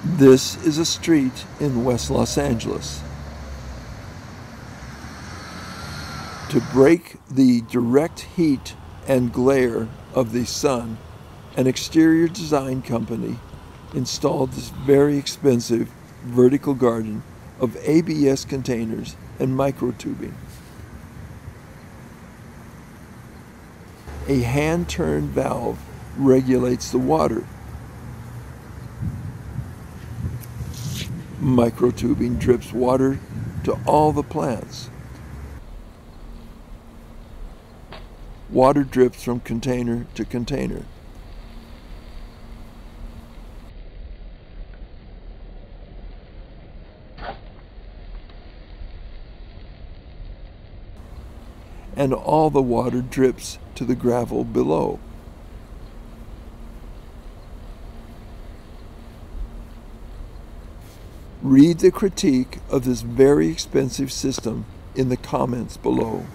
This is a street in West Los Angeles. To break the direct heat and glare of the sun, an exterior design company installed this very expensive vertical garden of ABS containers and microtubing. A hand-turned valve regulates the water. Microtubing drips water to all the plants. Water drips from container to container. And all the water drips to the gravel below. Read the critique of this very expensive system in the comments below.